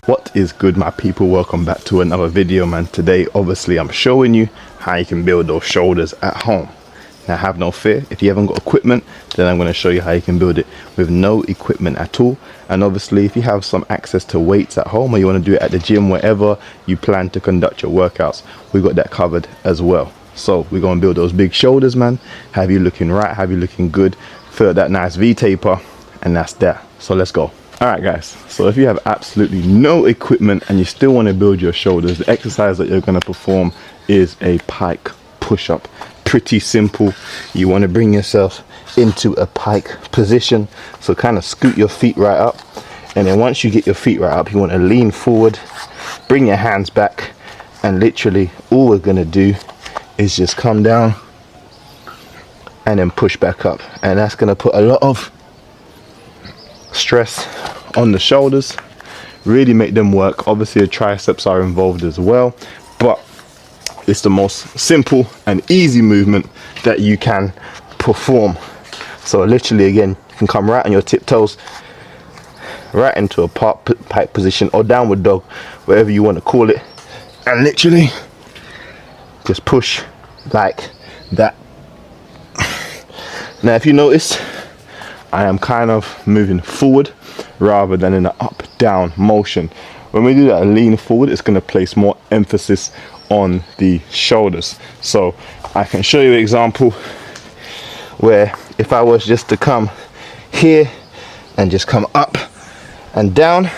What is good, my people? Welcome back to another video, man. Today obviously I'm showing you how you can build those shoulders at home. Now have no fear, if you haven't got equipment, then I'm going to show you how you can build it with no equipment at all. And obviously if you have some access to weights at home, or you want to do it at the gym, wherever you plan to conduct your workouts, we got that covered as well. So we're going to build those big shoulders, man. Have you looking right, have you looking good, fill out that nice V-taper, and that's that. So let's go. All right guys, so if you have absolutely no equipment and you still want to build your shoulders, the exercise that you're going to perform is a pike push-up. Pretty simple. You want to bring yourself into a pike position, so kind of scoot your feet right up, and then once you get your feet right up, you want to lean forward, bring your hands back, and literally all we're going to do is just come down and then push back up, and that's going to put a lot of stress on the shoulders, really make them work. Obviously the triceps are involved as well, but it's the most simple and easy movement that you can perform. So literally, again, you can come right on your tiptoes, right into a pike position or downward dog, whatever you want to call it, and literally just push like that. Now if you notice, I am kind of moving forward rather than in an up down motion. When we do that lean forward, it's going to place more emphasis on the shoulders. So I can show you an example where if I was just to come here and just come up and down,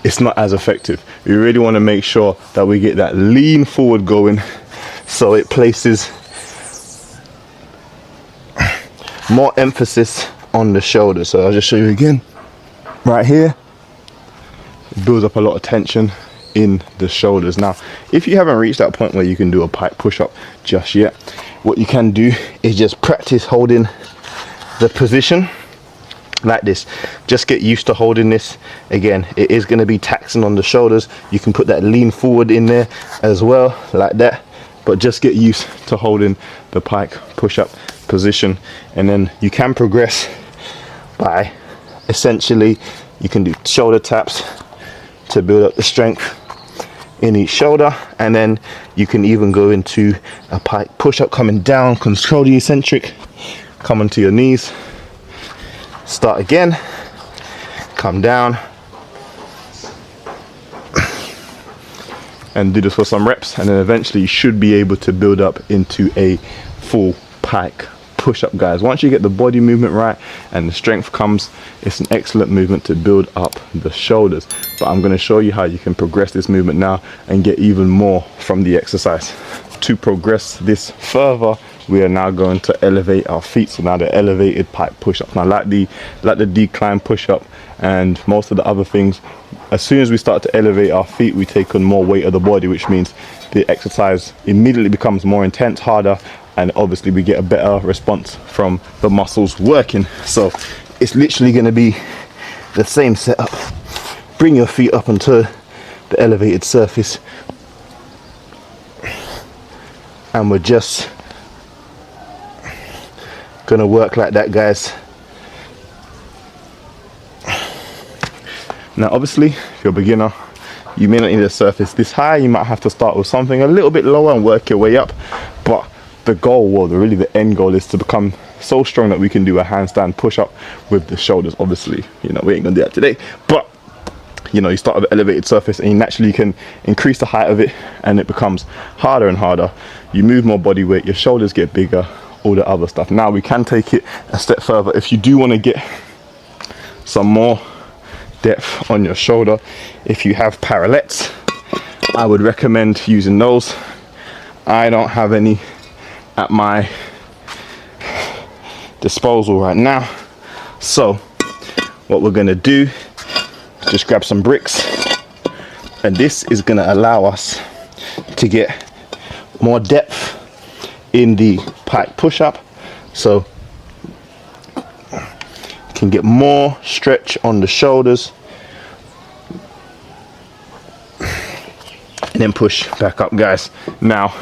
it's not as effective. We really want to make sure that we get that lean forward going, so it places more emphasis on the shoulder. So I'll just show you again right here. It builds up a lot of tension in the shoulders. Now if you haven't reached that point where you can do a pike push-up just yet, what you can do is just practice holding the position like this. Just get used to holding this. Again, it is going to be taxing on the shoulders. You can put that lean forward in there as well, like that, but just get used to holding the pike push-up position. And then you can progress by essentially, you can do shoulder taps to build up the strength in each shoulder, and then you can even go into a pike push-up coming down, control the eccentric, come onto your knees, start again, come down, and do this for some reps, and then eventually you should be able to build up into a full pike push-up, guys. Once you get the body movement right and the strength comes, it's an excellent movement to build up the shoulders. But I'm going to show you how you can progress this movement now and get even more from the exercise. To progress this further, we are now going to elevate our feet. So now the elevated pike push-up. Now like the decline push-up and most of the other things, as soon as we start to elevate our feet, we take on more weight of the body, which means the exercise immediately becomes more intense, harder, and obviously we get a better response from the muscles working. So it's literally going to be the same setup. Bring your feet up onto the elevated surface, and we're just gonna work like that, guys. Now obviously if you're a beginner, you may not need a surface this high. You might have to start with something a little bit lower and work your way up, but the goal, or really the end goal, is to become so strong that we can do a handstand push-up with the shoulders. Obviously, you know, we ain't gonna do that today, but you know, you start with an elevated surface and you naturally can increase the height of it, and it becomes harder and harder. You move more body weight, your shoulders get bigger, all the other stuff. Now we can take it a step further. If you do want to get some more depth on your shoulder, if you have parallettes, I would recommend using those. I don't have any at my disposal right now, so what we're gonna do, just grab some bricks, and this is gonna allow us to get more depth in the pike push-up, so you can get more stretch on the shoulders, and then push back up, guys. Now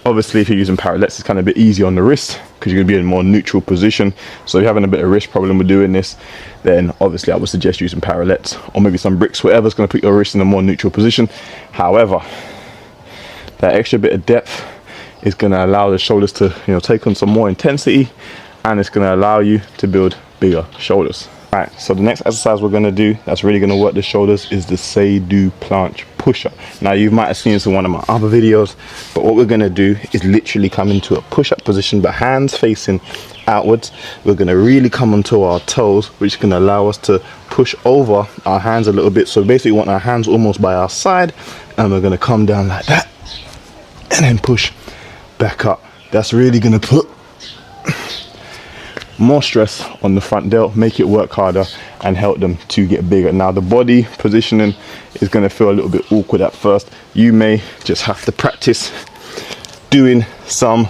obviously if you're using parallettes, it's kind of a bit easier on the wrist, because you're going to be in a more neutral position. So if you're having a bit of wrist problem with doing this, then obviously I would suggest using parallettes or maybe some bricks, whatever's going to put your wrist in a more neutral position. However, that extra bit of depth is going to allow the shoulders to, you know, take on some more intensity, and it's going to allow you to build bigger shoulders. All right, so the next exercise we're going to do that's really going to work the shoulders is the Pseudo planche push-up. Now you might have seen this in one of my other videos, but what we're going to do is literally come into a push-up position, but hands facing outwards. We're going to really come onto our toes, which can allow us to push over our hands a little bit. So basically we want our hands almost by our side, and we're going to come down like that and then push back up. That's really going to put more stress on the front delt, make it work harder and help them to get bigger. Now the body positioning is going to feel a little bit awkward at first. You may just have to practice doing some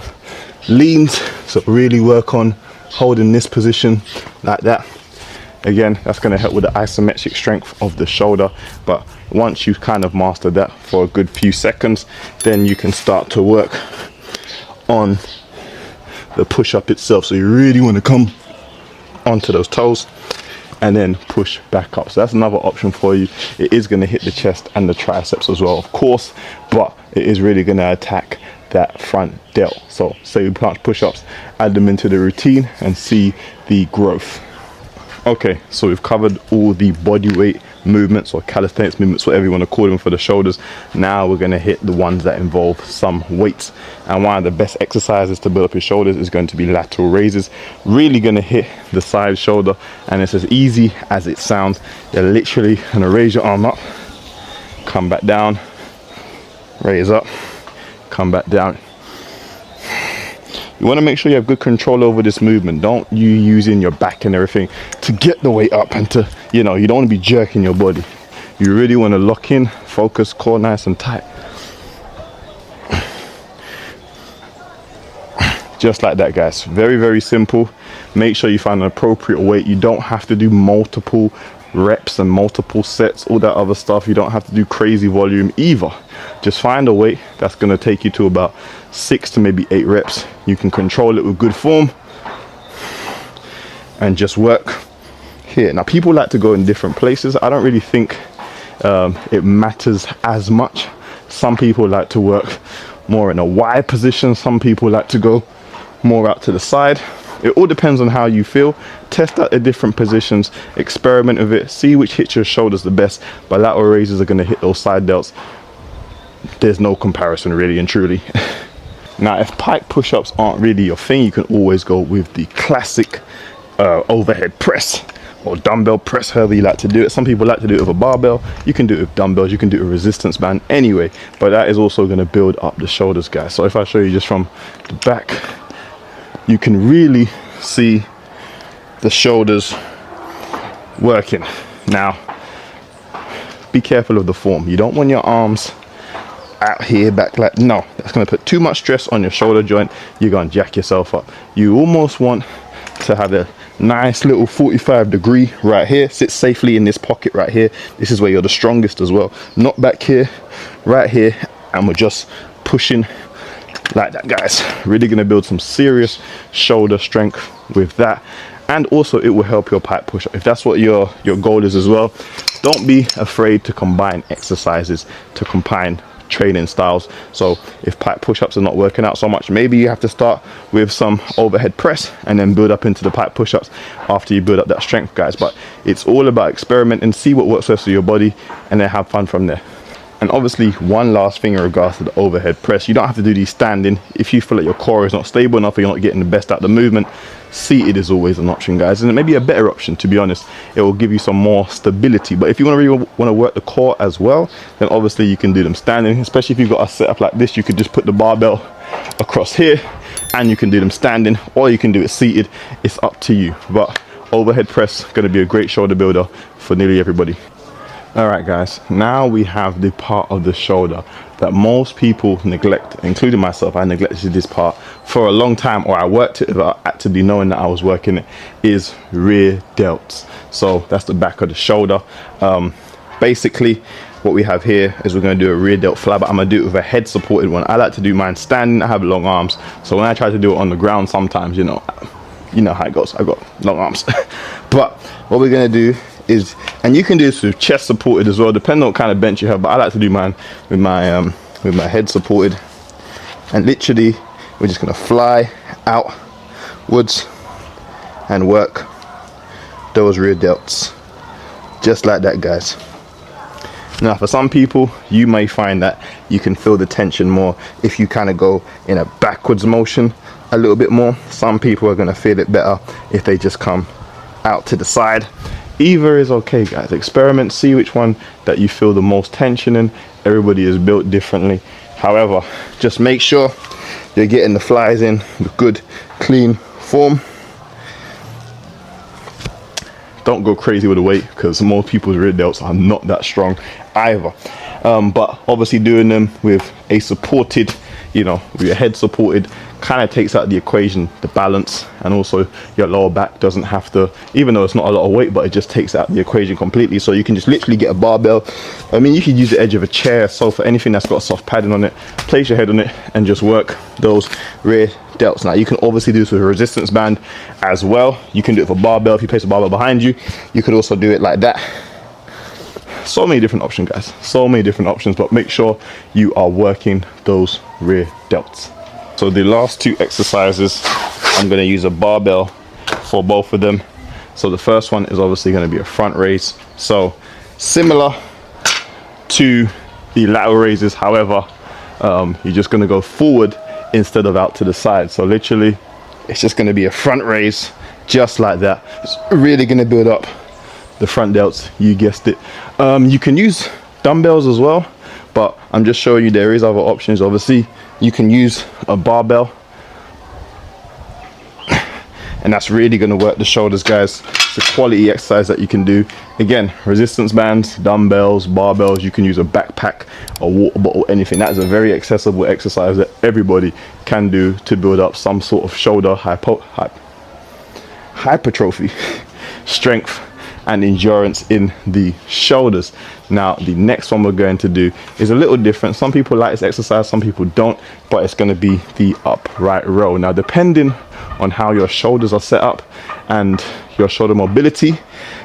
leans, so really work on holding this position like that. Again, that's going to help with the isometric strength of the shoulder, but once you've kind of mastered that for a good few seconds, then you can start to work on the push-up itself. So you really want to come onto those toes and then push back up. So that's another option for you. It is going to hit the chest and the triceps as well, of course, but it is really going to attack that front delt. So say you planche push-ups, add them into the routine and see the growth. Okay, so we've covered all the body weight movements or calisthenics movements, whatever you want to call them, for the shoulders. Now we're going to hit the ones that involve some weights, and one of the best exercises to build up your shoulders is going to be lateral raises. Really going to hit the side shoulder, and it's as easy as it sounds. You're literally going to raise your arm up, come back down, raise up, come back down. You want to make sure you have good control over this movement. Don't you using your back and everything to get the weight up and to, you know, you don't want to be jerking your body. You really want to lock in, focus, core nice and tight. Just like that, guys. Very, very simple. Make sure you find an appropriate weight. You don't have to do multiple reps and multiple sets, all that other stuff. You don't have to do crazy volume either. Just find a weight that's going to take you to about 6 to maybe 8 reps. You can control it with good form and just work here. Now people like to go in different places. I don't really think it matters as much. Some people like to work more in a wide position, some people like to go more out to the side. It all depends on how you feel. Test out the different positions, experiment with it, see which hits your shoulders the best. But lateral raises are going to hit those side delts. There's no comparison, really and truly. Now if pike push-ups aren't really your thing, you can always go with the classic overhead press or dumbbell press, however you like to do it. Some people like to do it with a barbell. You can do it with dumbbells, you can do it with resistance band anyway, but that is also going to build up the shoulders, guys. So if I show you just from the back, you can really see the shoulders working. Now be careful of the form. You don't want your arms out here back like, no, that's going to put too much stress on your shoulder joint. You're going to jack yourself up. You almost want to have a nice little 45-degree right here. Sit safely in this pocket right here. This is where you're the strongest as well. Not back here, right here, and we're just pushing like that, guys. Really going to build some serious shoulder strength with that. And also it will help your pike push-up if that's what your goal is as well. Don't be afraid to combine exercises, to combine training styles. So if pike push-ups are not working out so much, maybe you have to start with some overhead press and then build up into the pike push-ups after you build up that strength, guys. But it's all about experiment and see what works best for your body and then have fun from there. And obviously one last thing in regards to the overhead press, you don't have to do these standing. If you feel like your core is not stable enough or you're not getting the best out of the movement, seated is always an option, guys, and it may be a better option, to be honest. It will give you some more stability. But if you really want to work the core as well, then obviously you can do them standing. Especially if you've got a setup like this, you could just put the barbell across here and you can do them standing, or you can do it seated. It's up to you. But overhead press going to be a great shoulder builder for nearly everybody. All right, guys, now we have the part of the shoulder that most people neglect, including myself. I neglected this part for a long time, or I worked it without actively knowing that I was working it, is rear delts. So that's the back of the shoulder. Basically what we have here is we're going to do a rear delt fly, but I'm going to do it with a head supported one. I like to do mine standing. I have long arms, so when I try to do it on the ground, sometimes you know how it goes. I've got long arms. But what we're going to do is, and you can do this with chest supported as well, depending on what kind of bench you have, but I like to do mine with my head supported. And literally we're just going to fly outwards and work those rear delts just like that, guys. Now for some people, you may find that you can feel the tension more if you kind of go in a backwards motion a little bit more. Some people are going to feel it better if they just come out to the side. Either is okay, guys. Experiment, see which one that you feel the most tension in. Everybody is built differently. However, just make sure you're getting the flies in with good clean form. Don't go crazy with the weight, because most people's rear delts are not that strong either. But obviously doing them with a supported, you know, with your head supported, kind of takes out the equation, the balance, and also your lower back doesn't have to, even though it's not a lot of weight, but it just takes out the equation completely. So you can just literally get a barbell. I mean, you could use the edge of a chair, sofa, anything that's got a soft padding on it, place your head on it and just work those rear delts. Now you can obviously do this with a resistance band as well. You can do it with a barbell. If you place a barbell behind you, you could also do it like that. So many different options, guys, so many different options, but make sure you are working those rear delts. So the last two exercises, I'm going to use a barbell for both of them. So the first one is obviously going to be a front raise, so similar to the lateral raises. However, you're just going to go forward instead of out to the side. So literally it's just going to be a front raise just like that. It's really going to build up the front delts, you guessed it. You can use dumbbells as well, but I'm just showing you there is other options. Obviously you can use a barbell, and that's really going to work the shoulders, guys. It's a quality exercise that you can do. Again, resistance bands, dumbbells, barbells. You can use a backpack, a water bottle, anything. That is a very accessible exercise that everybody can do to build up some sort of shoulder hypertrophy, strength and endurance in the shoulders. Now the next one we're going to do is a little different. Some people like this exercise, some people don't, but it's going to be the upright row. Now depending on how your shoulders are set up and your shoulder mobility,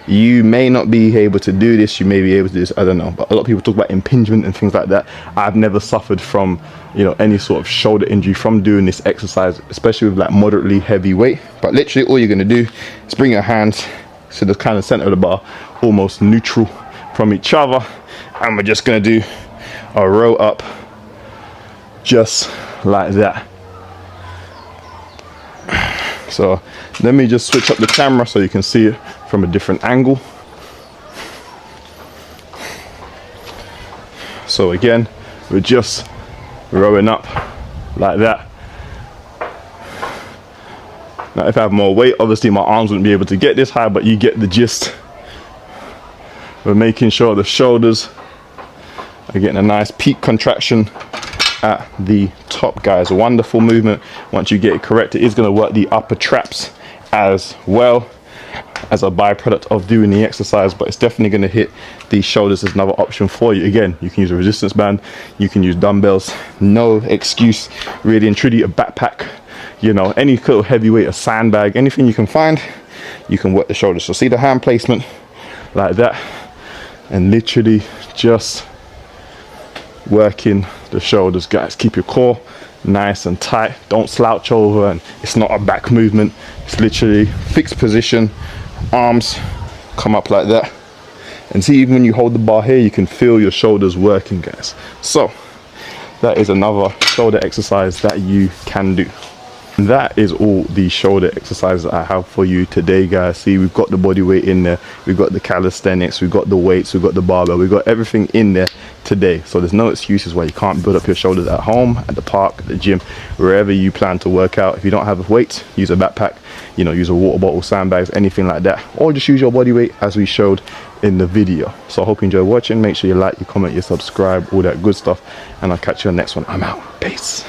you may not be able to do this, you may be able to do this, I don't know. But a lot of people talk about impingement and things like that. I've never suffered from, you know, any sort of shoulder injury from doing this exercise, especially with like moderately heavy weight. But literally all you're going to do is bring your hands to the kind of center of the bar, almost neutral from each other, and we're just going to do a row up just like that. So let me just switch up the camera so you can see it from a different angle. So again, we're just rowing up like that. Now if I have more weight, obviously my arms wouldn't be able to get this high, but you get the gist. We're making sure the shoulders are getting a nice peak contraction at the top, guys. Wonderful movement. Once you get it correct, it is going to work the upper traps as well as a byproduct of doing the exercise, but it's definitely going to hit the shoulders as another option for you. Again, you can use a resistance band, you can use dumbbells, no excuse really and truly. A backpack, you know, any little heavyweight, a sandbag, anything you can find, you can work the shoulders. So see the hand placement like that, and literally just working the shoulders, guys. Keep your core nice and tight, don't slouch over, and it's not a back movement, it's literally fixed position, arms come up like that, and see, even when you hold the bar here, you can feel your shoulders working, guys. So that is another shoulder exercise that you can do. And that is all the shoulder exercises I have for you today, guys. See, we've got the body weight in there, we've got the calisthenics, we've got the weights, we've got the barbell, we've got everything in there today. So there's no excuses why you can't build up your shoulders at home, at the park, at the gym, wherever you plan to work out. If you don't have weights, use a backpack, you know, use a water bottle, sandbags, anything like that, or just use your body weight as we showed in the video. So I hope you enjoy watching. Make sure you like, you comment, you subscribe, all that good stuff, and I'll catch you on the next one. I'm out. Peace.